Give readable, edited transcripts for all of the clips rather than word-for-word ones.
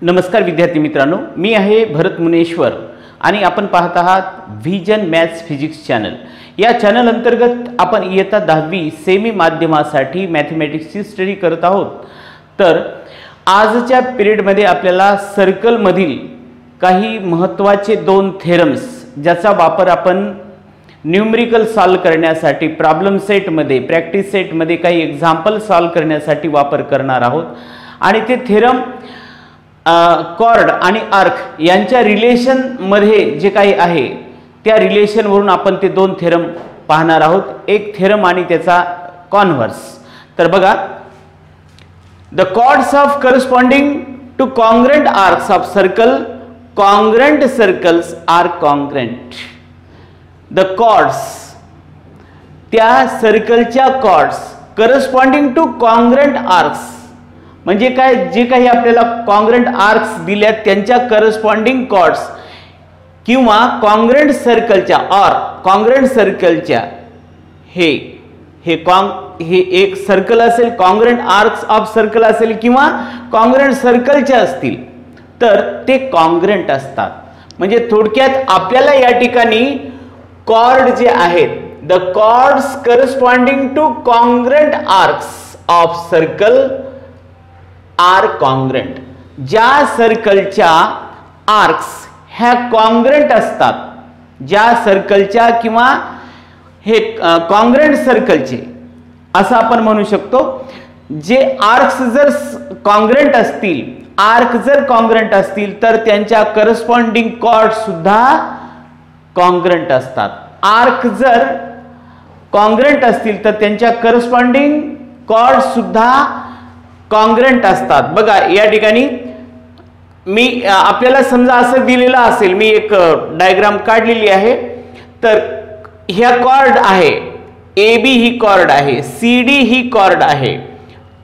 नमस्कार विद्यार्थी मित्रांनो, मी आहे भरत मुनेश्वर आणि आपण पाहत आहात व्हिजन मॅथ्स फिजिक्स चॅनल। या चॅनल अंतर्गत आपण इयत्ता 10वी सेमी माध्यमासाठी मॅथमॅटिक्सची स्टडी करत आहोत। तर आजच्या पिरियडमध्ये आपल्याला सर्कल मधील काही महत्त्वाचे दोन थेरम्स ज्याचा वापर आपण न्यूमरिकल सॉल्व करण्यासाठी प्रॉब्लेम सेट मध्ये प्रॅक्टिस सेट मध्ये काही एग्जांपल सॉल्व करण्यासाठी वापर करणार आहोत। आणि ते थेरम कॉर्ड आणि आर्क यांच्या रिलेशन मध्ये जे काही आहे त्या रिलेशन वरून आपण ते दोन थेरम पाहणार आहोत, एक थेरम आणि त्याचा कॉन्व्हर्स। तर बघा, the chords of corresponding to congruent arcs of circle, congruent circles are congruent. The chords, त्या सर्कलच्या chords corresponding to congruent arcs म्हणजे काय, जे काही आपल्याला कॉन्ग्रेंट आर्क्स दिल्यात त्यांच्या करस्पॉन्डिंग कॉर्ड्स किंवा कॉन्ग्रेंट सर्कलच्या और कॉन्ग्रेंट सर्कलच्या हे एक सर्कल असेल, कॉन्ग्रेंट आर्क्स ऑफ सर्कल असेल किंवा कॉन्ग्रेंट सर्कलच्या असतील तर ते कॉन्ग्रेंट असतात। म्हणजे थोडक्यात आपल्याला या ठिकाणी कॉर्ड जे आहेत, the chords corresponding to congruent arcs of circle are congruent. ज्या सर्कलच्या आर्क्स ह्या कॉन्ग्रेंट असतात, ज्या सर्कलच्या किंवा हे कॉन्ग्रेंट सर्कलचे असं आपण म्हणू शकतो। जे आर्क्स जर कॉन्ग्रेंट असतील, आर्क जर कॉन्ग्रेंट असतील तर त्यांच्या करस्पॉन्डिंग कॉर्ड सुद्धा कॉन्ग्रेंट असतात। आर्क जर कॉन्ग्रेंट असतील तर त्यांच्या करस्पॉन्डिंग कॉर्ड सुद्धा कॉन्ग्रेंट असतात। बघा, या ठिकाणी मी आपल्याला समजा असं दिलेलं असेल, मी एक डायग्राम काढलेली आहे। तर ह्या कॉर्ड आहे, ए बी ही कॉर्ड आहे, सी डी ही कॉर्ड आहे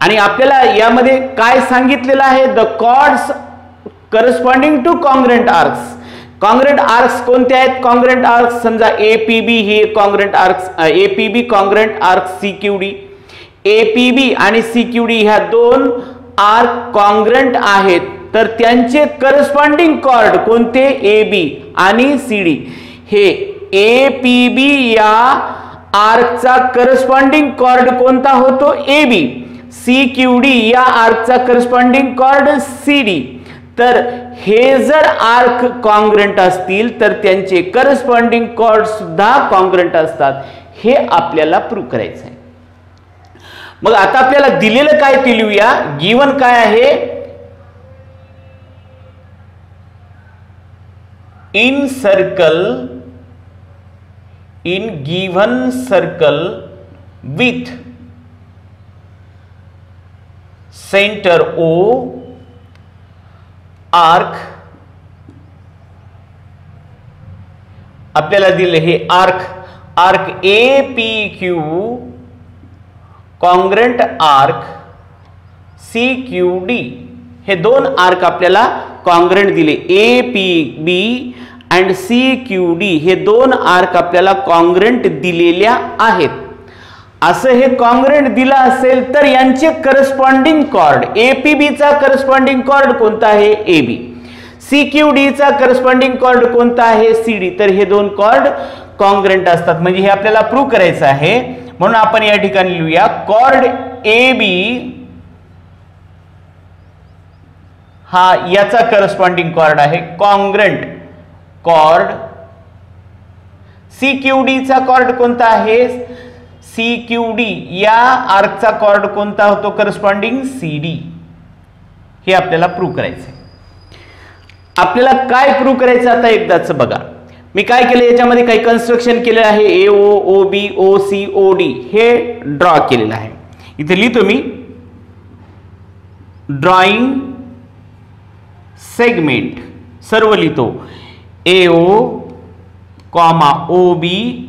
आणि आपल्याला यामध्ये काय सांगितलेलं आहे, the chords corresponding to congruent arcs. Congruent arcs कोणते आहेत? कॉन्ग्रेंट आर्क्स समजा ए पी बी ही congruent arcs, A P B congruent arcs C Q D. APB आणि सीक्यूडी ह्या दोन आर्क कॉन्ग्रेंट आहेत, तर त्यांचे करस्पॉन्डिंग कॉर्ड कोणते? ए बी आणि सी डी। हे एपीबी या आर्कचा करस्पॉन्डिंग कॉर्ड कोणता होतो? ए बी। सीक्यूडी या आर्कचा करस्पॉन्डिंग कॉर्ड सी डी। तर हे जर आर्क कॉन्ग्रेंट असतील तर त्यांचे करस्पॉन्डिंग कॉर्ड सुद्धा कॉन्ग्रेंट असतात। हे आपल्याला प्रूव्ह करायचं आहे। मग आता आपल्याला दिलेलं काय ते लिहूया। गिवन काय आहे? In given circle with centre O, arc, आपल्याला दिले हे arc A P Q congruent arc C Q D. हे दोन आर्क आपल्याला कॉन्ग्रेंट दिले, A P B and C Q D हे दोन आर्क आपल्याला कॉन्ग्रेंट दिलेल्या आहेत। असं हे कॉन्ग्रेंट दिलं असेल तर यांचे corresponding chord, A P B चा करस्पॉन्डिंग कॉर्ड कोणता आहे? A B. C Q D चा करस्पॉन्डिंग कॉर्ड कोणता आहे? C D. तर हे दोन कॉर्ड कॉन्ग्रेंट असतात। म्हणजे हे आपल्याला प्रूव्ह करायचं आहे, म्हणून आपण या ठिकाणी लिहूया कॉर्ड ए बी हा याचा करस्पॉन्डिंग कॉर्ड आहे congruent chord. C Q D चा कॉर्ड कोणता आहे? सी क्यू डी या आर्कचा कॉर्ड कोणता होतो? Corresponding C D. हे आपल्याला प्रूव्ह करायचं आहे। आपल्याला काय प्रूव्ह करायचं आता एकदाच बघा। मी काय केलं, याच्यामध्ये काही कन्स्ट्रक्शन केलेलं आहे, A O, O B, O C, O D हे ड्रॉ केलेलं आहे। इथे लिहितो मी ड्रॉइंग सेगमेंट, सर्व लिहितो A O comma O B,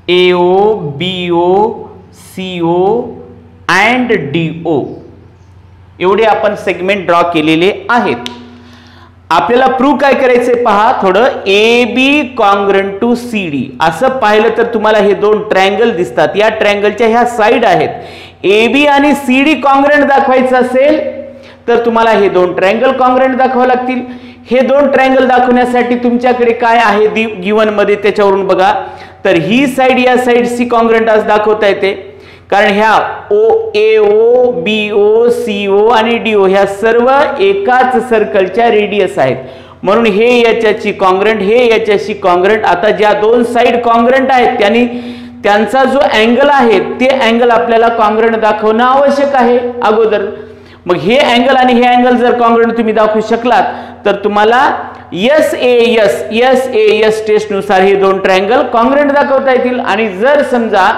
A O B O C O and D O एवढे आपण सेगमेंट ड्रॉ केलेले आहेत। आपल्याला प्रूव्ह काय करायचे पहा थोडं, A B congruent to C D. असं पाहिलं तर तुम्हाला हे दोन ट्रायंगल दिसतात, या ट्रायंगलच्या ह्या साइड आहेत। ए बी आणि सी डी कॉन्ग्रेंट दाखवायचं असेल तर तुम्हाला हे दोन ट्रायंगल कॉन्ग्रंट दाखवावे लागतील. हे दोन ट्रायंगल दाखवण्यासाठी तुमच्याकडे काय आहे गिवन मध्ये त्याच्यावरून बघा. तर ही साइड या साइडशी कॉन्ग्रंट आज दाखवता येते, कारण ह्या AO BO CO आणि DO ह्या सर्व एकाच सर्कलच्या रेडियस आहेत, म्हणून हे याच्याशी कॉन्ग्रंट, हे याच्याशी कॉन्ग्रंट. आता ज्या दोन साइड कॉन्ग्रंट आहेत त्यांचा जो अँगल आहे ते अँगल आपल्याला कॉन्ग्रंट दाखवणं आवश्यक आहे अगोदर. मग हे अँगल आणि हे अँगल जर कॉन्ग्रंट तुम्ही दाखवू शकलात तर तुम्हाला SAS टेस्ट नुसार हे दोन ट्रायंगल कॉन्ग्रंट दाखवता येतील. आणि जर समजा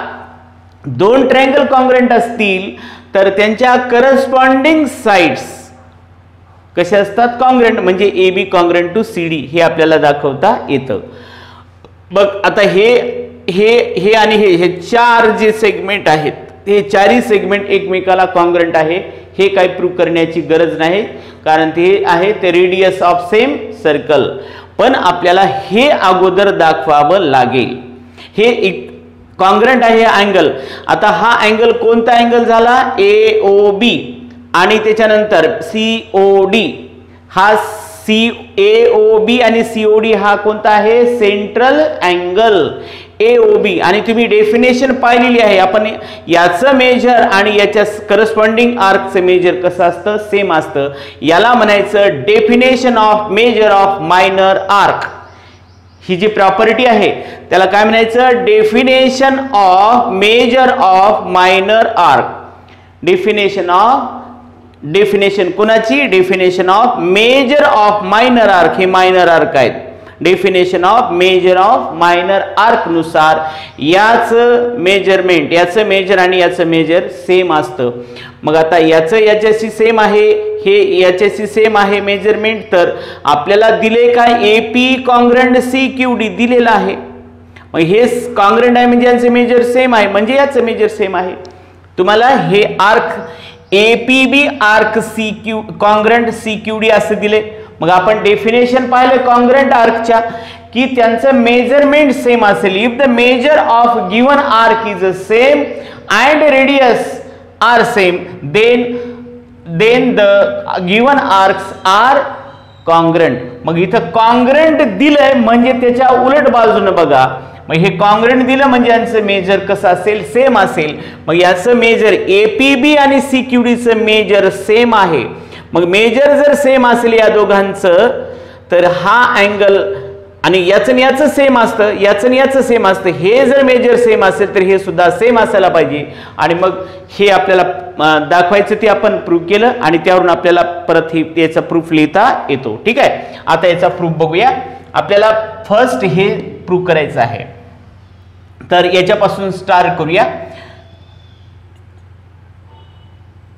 दोन ट्रायंगल कॉन्ग्रंट असतील तर त्यांच्या करस्पॉन्डिंग साइड्स कशा असतात, कॉन्ग्रंट. म्हणजे AB कॉन्ग्रंट टू CD हे आपल्याला दाखवता येतं. बघ आता हे आणि हे चार जे सेगमेंट आहेत हे चारही सेगमेंट एकमेकाला कॉन्ग्रंट आहे. हे काही प्रूव्ह करण्याची गरज नाही, कारण ते आहे ते रेडियस ऑफ सेम सर्कल. पण आपल्याला हे अगोदर दाखवावं लागेल. हे कॉन्ग्रंट आहे अँगल. आता हा अँगल कोणता अँगल झाला, AOB आणि त्याच्यानंतर COD. हा AOB आणि COD हा कोणता आहे, सेंट्रल अँगल AOB. आणि तुम्ही डेफिनेशन पाहिलेली आहे, आपण याचं मेजर आणि याच्या करस्पॉन्डिंग आर्कचं मेजर कसं असतं, सेम असतं. याला म्हणायचं definition of major of minor arc. ही जी प्रॉपर्टी आहे त्याला काय म्हणायचं, definition of major of minor arc. Definition कोणाची, definition of major of minor arc. हे मायनर आर्क आहेत. Definition of major of minor arc नुसार याच मेजरमेंट, याचं मेजर आणि याचं मेजर सेम असतं. मग आता याच्याशी सेम आहे, हे याच्याशी सेम आहे मेजरमेंट. तर आपल्याला दिले काय, AP कॉन्ग्रंट CQD दिलेला आहे. मग हे कॉन्ग्रंट आहे म्हणजे यांचे मेजर सेम आहे, म्हणजे याचं मेजर सेम आहे. तुम्हाला हे arc APB arc congruent CQD असे दिले. मग आपण डेफिनेशन पाहिलं कॉन्ग्रंट आर्कच्या की त्यांचं मेजरमेंट सेम असेल. If the measure of given arc is same and radius are same then the given arcs are congruent. मग इथं कॉन्ग्रंट दिलंय म्हणजे त्याच्या उलट बाजूने बघा. मग हे कॉन्ग्रंट दिलं म्हणजे यांचं मेजर कसं असेल, सेम असेल. मग याचं मेजर APB आणि CQDचं मेजर सेम आहे. मग मेजर जर सेम असेल या दोघांचं तर हा अँगल आणि याचं सेम असतं, याचं सेम असतं. हे जर मेजर सेम असेल तर हे सुद्धा सेम असायला पाहिजे. आणि मग हे आपल्याला दाखवायचं ते आपण प्रूव्ह केलं आणि त्यावरून आपल्याला परत याचा प्रूफ लिहिता येतो. ठीक आहे, आता याचा प्रूफ बघूया. आपल्याला फर्स्ट हे प्रूव्ह करायचं आहे, तर याच्यापासून स्टार्ट करूया.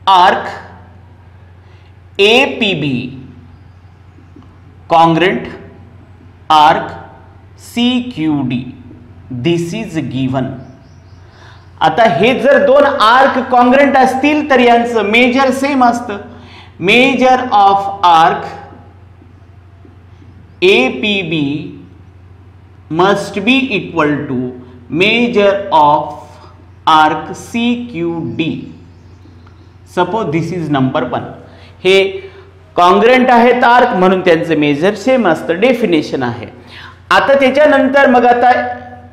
Arc APB congruent arc CQD this is given. आता हे जर दोन आर्क कॉन्ग्रंट असतील तर यांचं मेजर सेम असतं. Measure of arc APB must be equal to measure of arc CQD. Suppose this is number 1. हे कॉन्ग्रंट आहेत आर्क म्हणून त्यांचं मेजर सेम असतं, डेफिनेशन आहे. आता त्याच्यानंतर मग आता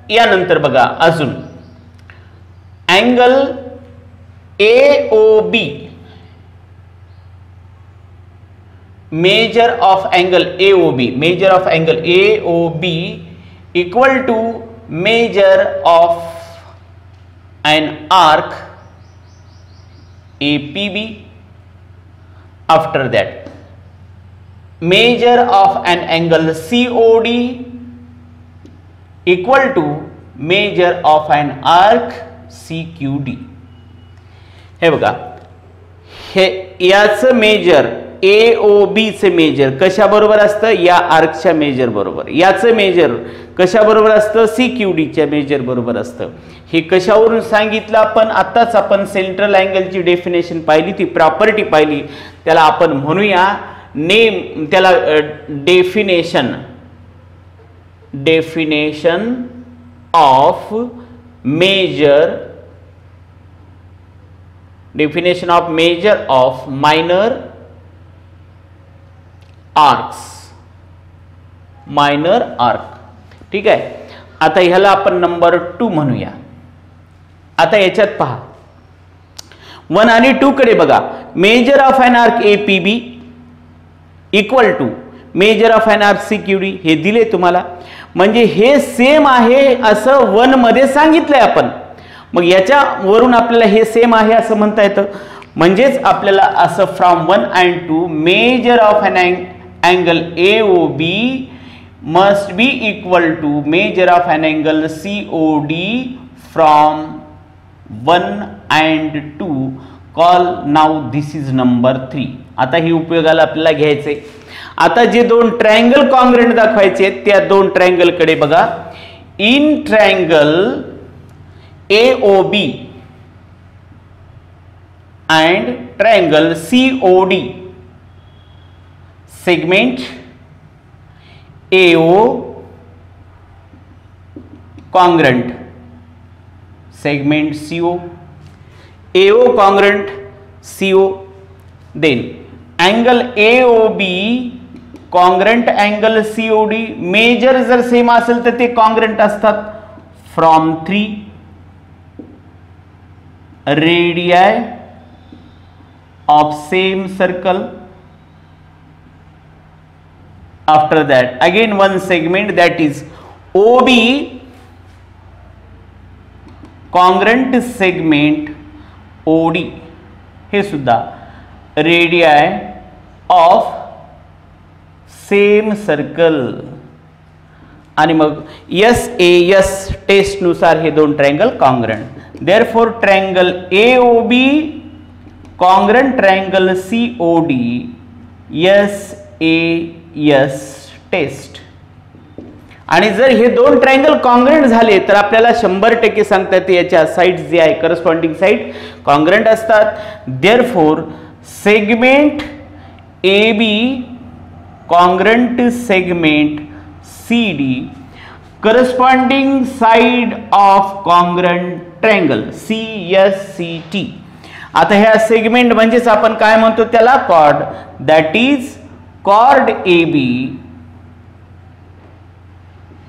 यानंतर बघा अजून angle AOB, measure of angle AOB, measure of angle AOB equal to measure of an arc APB. After that, measure of an angle COD equal to measure of an arc CQD. हे बघा, हे याचं major AOB चे major कशा बरोबर असतं, या आर्कच्या major बरोबर. याचं मेजर कशा बरोबर असतं, CQD च्या मेजर बरोबर असतं. हे कशावरून सांगितलं आपण, आताच आपण सेंट्रल अँगलची डेफिनेशन पाहिली, ती प्रॉपर्टी पाहिली. त्याला आपण म्हणूया नेम, त्याला definition of measure, definition of major of minor arcs, minor arc. ठीक आहे. आता ह्याला आपण नंबर 2 म्हणूया. आता याच्यात पहा 1 आणि 2 कडे बघा. Measure of an arc APB equal to measure of an arc CQD हे दिले तुम्हाला. म्हणजे हे सेम आहे असं 1 मध्ये सांगितलंय आपण. मग याच्या वरून आपल्याला हे सेम आहे असं म्हणता येतं. म्हणजेच आपल्याला असं from 1 and 2 measure of an angle AOB must be equal to measure of an angle COD from 1 and 2. Call now this is number 3. आता ही उपयोगाला आपल्याला घ्यायचे. आता जे दोन ट्रायंगल कॉन्ग्रुएंट दाखवायचे त्या दोन ट्रायंगल कडे बघा. In triangle AOB and triangle COD segment AO congruent, segment CO, AO congruent CO, then angle AOB congruent angle COD. Measure जर सेम असेल तर ते congruent असतात. from 3 radii of same circle. After that again one segment that is OB congruent segment OD. हे सुद्धा radii of same circle. आणि मग SAS taste नुसार हे दोन triangle congruent. Therefore triangle AOB congruent triangle COD SAS test. आणि जर हे दोन ट्रायंगल कॉन्ग्रुएंट झाले तर आपल्याला 100% सांगता येते याच्या साइड्स जे आहे करस्पॉन्डिंग साइड कॉन्ग्रुएंट असतात. Therefore segment AB congruent segment CD corresponding side of congruent triangle CSCT. आता ह्या सेगमेंट म्हणजेच आपण काय म्हणतो त्याला chord. That is chord AB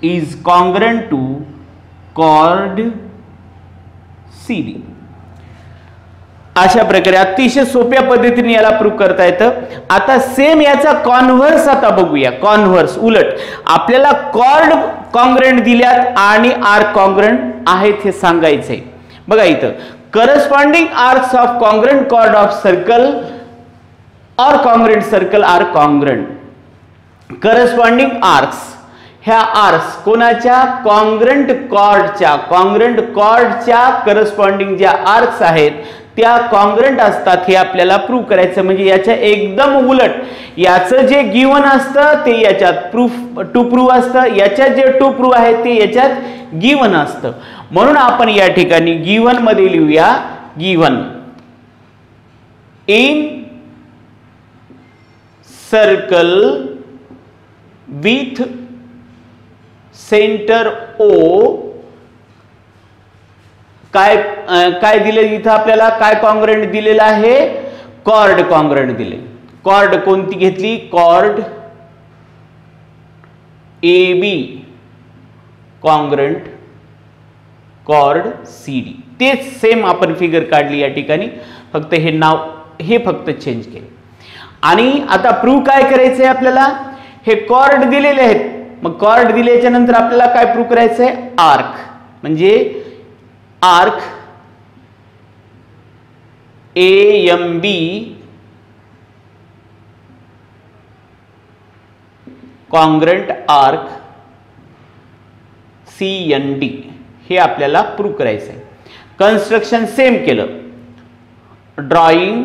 is congruent to chord CD. अशा प्रकारे अतिशय सोप्या पद्धतीने याला प्रूव्ह करता येतं. आता सेम याचा कॉन्व्हर्स आता बघूया. कॉन्व्हर्स उलट आपल्याला कॉर्ड कॉन्ग्रुएंट दिल्यात आणि आर्क कॉन्ग्रुएंट आहेत हे सांगायचंय. बघा इथं corresponding arcs of congruent chord of circle or congruent circle are congruent. Corresponding arcs ह्या आर्क्स कोणाच्या कॉन्ग्रुएंट कॉर्डच्या करस्पॉन्डिंग ज्या आर्क्स आहेत त्या कॉन्ग्रुएंट असतात हे आपल्याला प्रूव्ह करायचं. म्हणजे याच्या एकदम उलट याचं जे गिवन असतं ते याच्यात प्रूफ टू प्रूव्ह असतं. याच्यात जे टू प्रूव्ह आहे ते याच्यात गिवन असतं. म्हणून आपण या ठिकाणी गिवन मध्ये लिहूया. Given in circle with centre O काय दिले इथं आपल्याला काय कॉन्ग्रुएंट दिलेला आहे. कॉर्ड कॉन्ग्रुएंट दिले. कॉर्ड कोणती घेतली. Chord AB congruent chord CD. तेच सेम आपण फिगर काढली या ठिकाणी. फक्त हे नाव हे फक्त चेंज केले. आणि आता प्रूव्ह काय करायचंय आपल्याला. हे कॉर्ड दिलेले आहेत. मग कॉर्ड दिल्याच्या नंतर आपल्याला काय प्रूव्ह करायचंय. आर्क म्हणजे arc AMB congruent arc CND हे आपल्याला प्रूव्ह करायचंय. कन्स्ट्रक्शन सेम केलं. ड्रॉइंग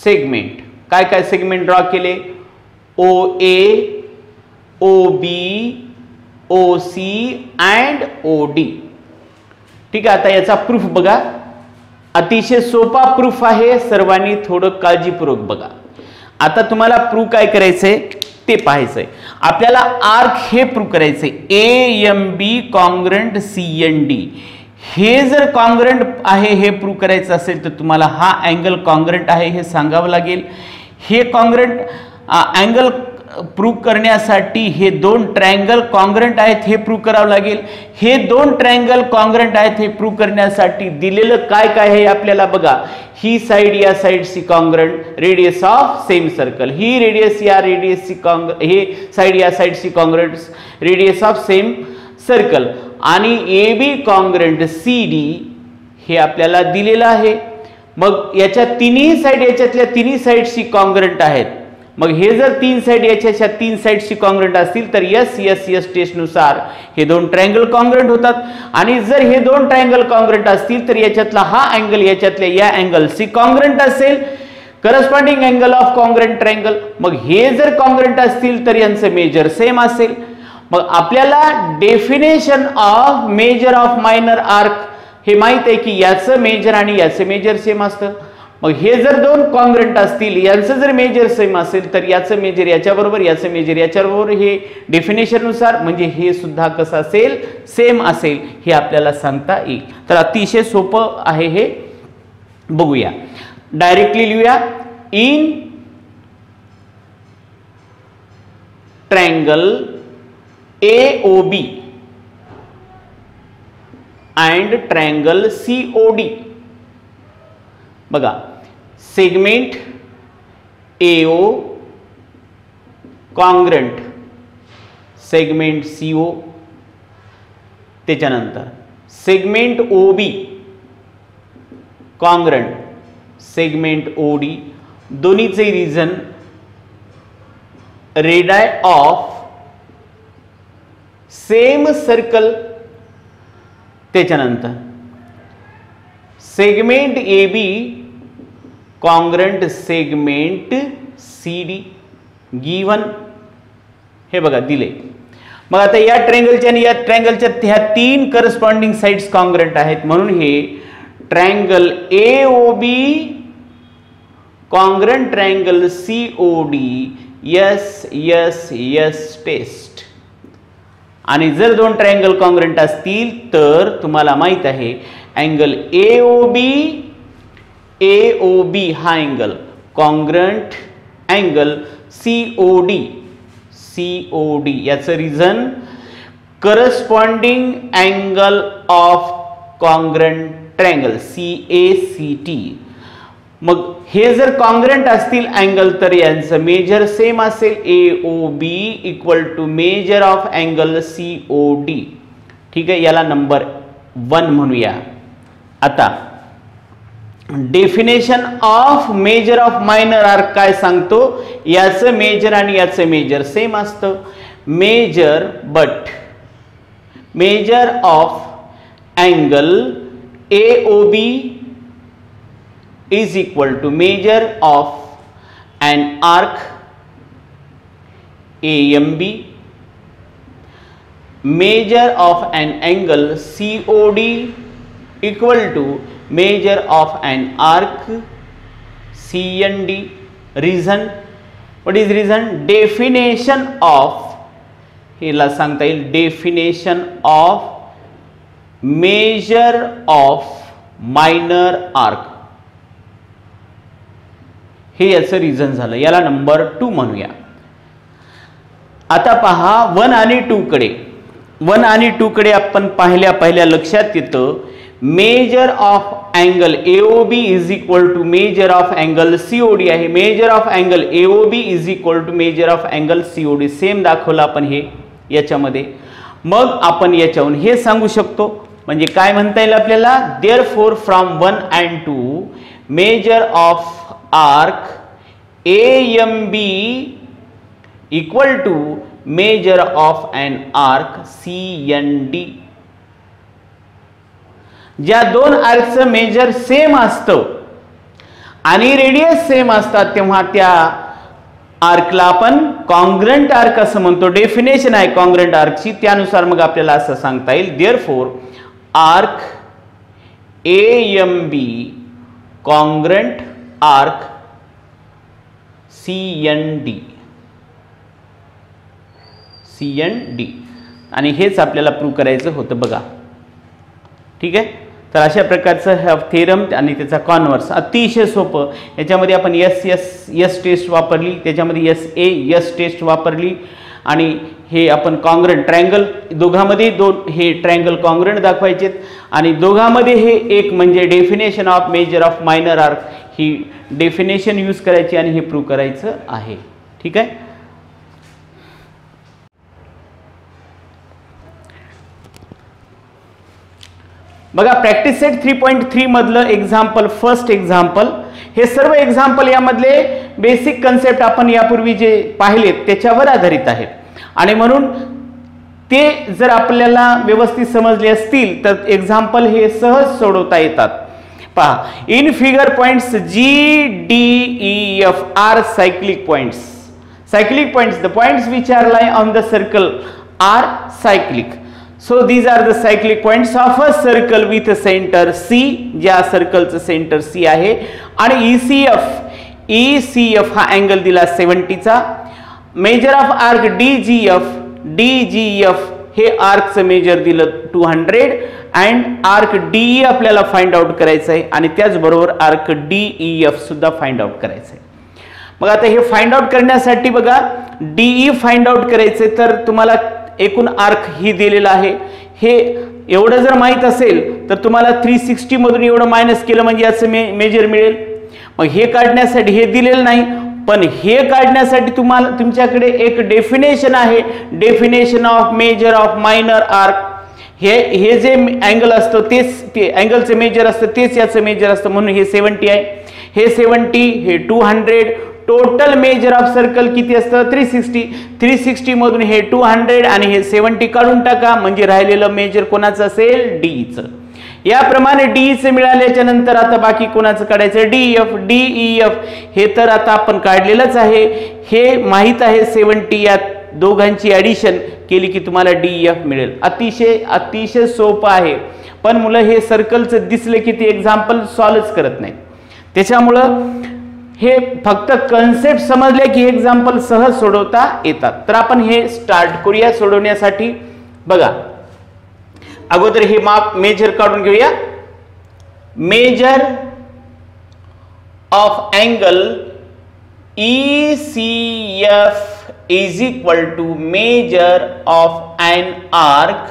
सेगमेंट काय काय सेगमेंट ड्रॉ केले. OA OB OC and OD. ठीक आहे. आता याचा प्रूफ बघा. अतिशय सोपा प्रूफ आहे. सर्वांनी थोडं काळजीपूर्वक बघा. आता तुम्हाला प्रूफ काय करायचंय ते पाहायचंय. आपल्याला आर्क हे प्रूफ करायचंय. AMB कॉन्ग्रुएंट CND हे जर कॉन्ग्रुएंट आहे हे प्रूफ करायचं असेल तर तुम्हाला हा अँगल कॉन्ग्रुएंट आहे हे सांगावं लागेल. हे कॉन्ग्रंट अँगल प्रूव्ह करण्यासाठी हे दोन ट्रायंगल कॉन्ग्रंट आहेत हे प्रूव्ह करावं लागेल. हे दोन ट्रायंगल कॉन्ग्रंट आहेत हे प्रूव्ह करण्यासाठी दिलेलं काय काय आहे आपल्याला बघा. ही साइड या साइडची congruent, radius of same circle. ही रेडियस या रेडियसची हे साइड या साइडची congruent, radius of same circle. आणि A B congruent C D हे आपल्याला दिलेलं आहे. मग याच्या तिन्ही साइड याच्यातल्या तिन्ही साइडची कॉन्ग्रंट आहेत. मग हे जर तीन साइड याच्या तीन साइडची कॉन्ग्रंट असतील तर यस यस यस टेस्टनुसार हे दोन ट्रायंगल कॉन्ग्रंट होतात. आणि जर हे दोन ट्रायंगल कॉन्ग्रंट असतील तर याच्यातला हा अँगल याच्यातल्या या अँगलशी कॉन्ग्रंट असेल, corresponding angle of congruent triangle. मग हे जर कॉन्ग्रंट असतील तर यांचं मेजर सेम असेल. मग आपल्याला definition of major of minor arc हे माहित आहे की याचं मेजर आणि याचं मेजर सेम असतं. मग हे जर दोन कॉन्ग्रंट असतील, यांचं जर मेजर सेम असेल तर याचं मेजर याच्याबरोबर, याचं मेजर याच्याबरोबर, हे डेफिनेशननुसार म्हणजे हे सुद्धा कसं असेल, सेम असेल हे आपल्याला सांगता येईल. तर अतिशय सोपं आहे हे, बघूया. डायरेक्टली लिहूया. In triangle AOB and triangle COD बघा, segment AO congruent segment CO, त्याच्यानंतर segment OB congruent segment OD, दोन्हीचे रिजन रेडाय ऑफ सेम सर्कल. त्याच्यानंतर segment AB congruent segment CD given, हे बघा दिले. मग आता या ट्रायंगलच्या आणि या ट्रायंगलच्या ह्या तीन करस्पॉन्डिंग साइड्स कॉन्ग्रंट आहेत म्हणून हे triangle AOB congruent triangle COD S S S test. आणि जर दोन ट्रायंगल कॉन्ग्रंट असतील तर तुम्हाला माहित आहे अँगल AOB हा अँगल कॉन्ग्रंट अँगल COD याचं reason corresponding angle of congruent triangle CACT. मग हे जर कॉन्ग्रंट असतील अँगल तर यांचं मेजर सेम असेल. AOB equal to measure of angle COD. ठीक आहे, याला नंबर 1 म्हणूया. आता definition of major of minor arc काय सांगतो, याचं मेजर आणि याचं मेजर सेम असतं. Measure but measure of angle AOB is equal to measure of an arc AMB. Measure of an angle COD equal to measure of an arc CND. Reason, what is reason? Definition of, हिला सांगता येईल definition of measure of minor arc. हे याचं reason झालं, याला number 2 म्हणूया. आता पहा 1 आणि 2 कडे. 1 आणि 2 कडे आपण पहिल्या लक्षात येतं measure of angle AOB is equal to measure of angle COD आहे. Measure of angle AOB is equal to measure of angle COD same दाखवलं आपण हे याच्यामध्ये. मग आपण याच्यावरून हे सांगू शकतो, म्हणजे काय म्हणता येईल आपल्याला, therefore from 1 and 2 measure of arc AMB equal to measure of an arc CND. ज्या दोन आर्कचं मेजर सेम असतं आणि रेडियस सेम असतात तेव्हा त्या आर्कला आपण कॉन्ग्रंट आर्क असं म्हणतो. डेफिनेशन आहे कॉन्ग्रंट आर्कची, त्यानुसार मग आपल्याला असं सांगता येईल therefore arc AMB congruent arc CND. आणि हेच आपल्याला प्रूव्ह करायचं होतं बघा. ठीक आहे, तर अशा प्रकारचं थेरम आणि त्याचा कॉन्व्हर्स अतिशय सोपं. याच्यामध्ये आपण एस टेस्ट वापरली, त्याच्यामध्ये एस टेस्ट वापरली आणि हे आपण कॉन्ग्रंट ट्रायंगल दोघांमध्ये हे ट्रायंगल कॉन्ग्रंट दाखवायचे आणि दोघांमध्ये हे एक म्हणजे definition of major of minor arc he definition use करायची आणि हे प्रूव्ह करायचं आहे. ठीक आहे. बघा प्रॅक्टिस सेट 3.3 मधलं एक्झाम्पल, फर्स्ट एक्झाम्पल. हे सर्व एक्झाम्पल यामधले बेसिक कन्सेप्ट आपण यापूर्वी जे पाहिलेत त्याच्यावर आधारित आहेत आणि म्हणून ते जर आपल्याला व्यवस्थित समजले असतील तर एक्झाम्पल हे सहज सोडवता येतात. पहा, in figure points G D E F are cyclic points. Cyclic points, the points which are lying on the circle are cyclic. So these are the cyclic points of a circle with a center C, ज्या सर्कलचं centre C आहे आणि ECF हा angle दिला 70 चा. Major of arc DGF हे आर्कचं major दिलं 200 and arc DE आपल्याला find out करायचं आहे आणि त्याचबरोबर आर्क DEF सुद्धा फाइंड आउट करायचं आहे. मग आता हे फाइंड आउट करण्यासाठी बघा DE फाइंड आउट करायचे तर तुम्हाला एकूण आर्क ही दिलेला आहे. हे एवढं जर माहित असेल तर तुम्हाला 360 मधून एवढं मायनस केलं म्हणजे याचं मेजर मिळेल. मग हे काढण्यासाठी हे दिलेलं नाही पण हे काढण्यासाठी तुम्हाला तुमच्याकडे एक डेफिनेशन आहे, definition of major of minor arc. हे जे अँगल असतं तेच ते अँगलचे मेजर असतं तेच याचं मेजर असतं म्हणून हे 70 आहे. हे 70 हे 200. टोटल मेजर ऑफ सर्कल किती असतं 360 मधून हे 200 आणि हे 70 काढून टाका म्हणजे राहिलेलं मेजर कोणाचं असेल DEचं. याप्रमाणे DEचं मिळाल्याच्या नंतर आता बाकी कोणाचं काढायचं DEF हे तर आता आपण काढलेलंच आहे. हे माहित आहे 70 या दोघांची ॲडिशन केली की तुम्हाला DEF मिळेल. अतिशय सोपं आहे पण मुलं हे सर्कलचं दिसले की ते एक्झाम्पल सॉल्वच करत नाहीत. त्याच्यामुळं हे फक्त कन्सेप्ट समजले की एक्झाम्पल सहज सोडवता येतात. तर आपण हे स्टार्ट करूया सोडवण्यासाठी. बघा अगोदर हे माप मेजर काढून घेऊया. Measure of angle ECF is equal to measure of an arc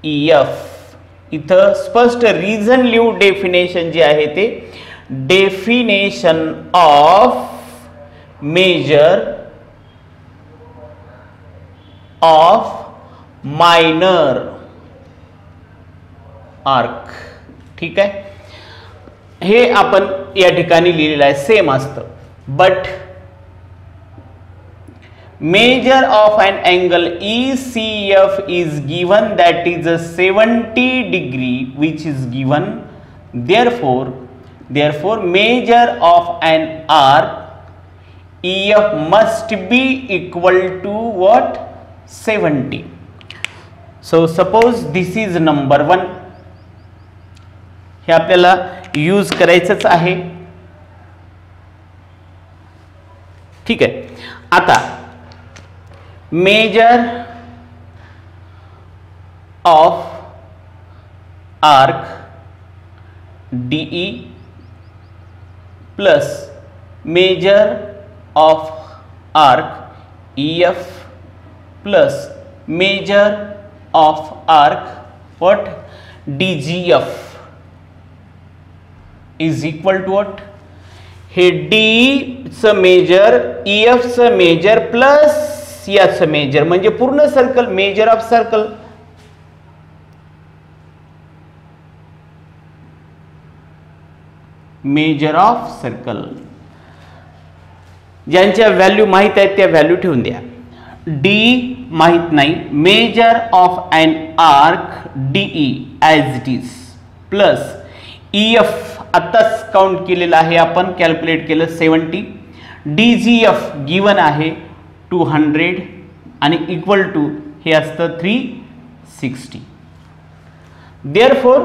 EF. इथं स्पष्ट रिझन लिहू. डेफिनेशन जे आहे ते definition of major of minor arc. ठीक आहे. हे आपण या ठिकाणी लिहिलेलं आहे सेम असतं. But measure of an angle ECF is given that is 70 degree which is given. Therefore measure of an arc EF must be equal to what? 70. So suppose this is number 1. हे आपल्याला use करायचंच आहे. ठीक आहे. आता measure of arc DE plus measure of arc EF plus measure of arc what DGF is equal to what. हे DEचं measure EFचं मेजर प्लस याचं मेजर म्हणजे पूर्ण circle measure of circle. Measure of circle ज्यांच्या व्हॅल्यू माहित आहेत त्या व्हॅल्यू ठेवून द्या. D माहित नाही. Measure of an arc DE as it is plus EF आत्ताच काउंट केलेलं आहे आपण कॅल्क्युलेट केलं 70. DGF गिवन आहे 200 आणि इक्वल टू हे असतं 360. Therefore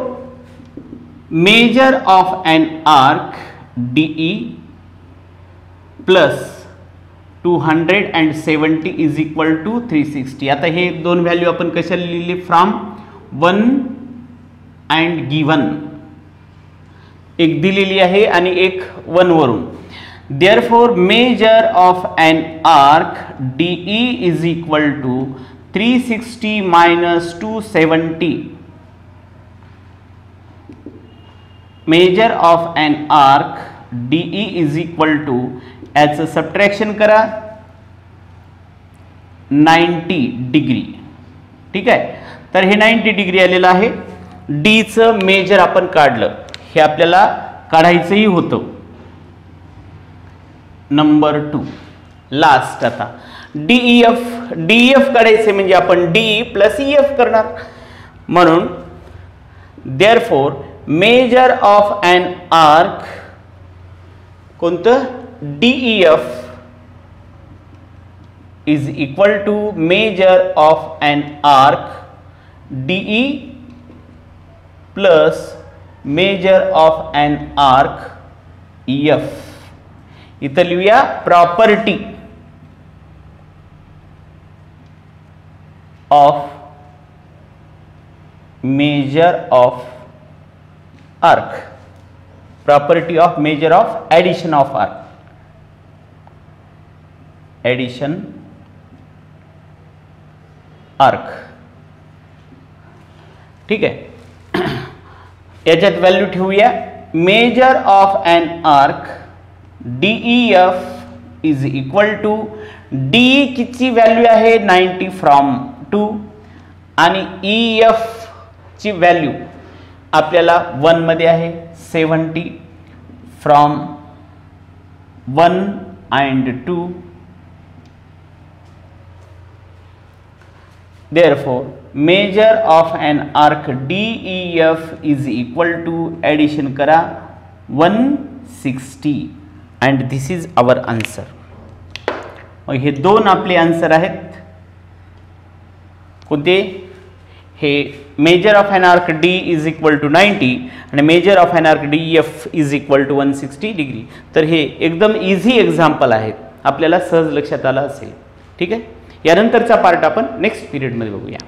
measure of an arc DE plus 270 is equal to 360. आता हे दोन व्हॅल्यू आपण कशाला लिहिली फ्रॉम 1 अँड गिव्हन, एक दिलेली आहे आणि एक 1 वरून. Therefore measure of an arc DE is equal to 360 minus 270. Measure of an arc DE is equal to, याचं सबट्रॅक्शन करा 90 डिग्री. ठीक आहे, तर हे 90 डिग्री आलेलं आहे. डीचं मेजर आपण काढलं, हे आपल्याला काढायचंही होतं. Number 2 last. आता DEF काढायचे म्हणजे आपण DE प्लस EF करणार. म्हणून therefore measure of an arc कोणतं, DEF is equal to measure of an arc DE plus measure of an arc EF. इथं लिहूया property of major of arc, property of major of addition of arc, addition arc. ठीक आहे, याच्यात value ठेवूया. Measure of an arc DEF is equal to, DE किती value आहे 90 from 2 आणि EF ची व्हॅल्यू आपल्याला 1 मध्ये आहे 70 from 1 and 2. Therefore, measure of an arc DEF is equal to, addition करा 160 and this is our answer. हे दोन आपले आन्सर आहेत. कोणते, हे measure of an arc D is equal to 90 आणि measure of an arc DEF is equal to 160 degree. तर हे एकदम इझी एक्झाम्पल आहेत, आपल्याला सहज लक्षात आलं असेल. ठीक आहे, यानंतरचा पार्ट आपण नेक्स्ट पिरियडमध्ये बघूया.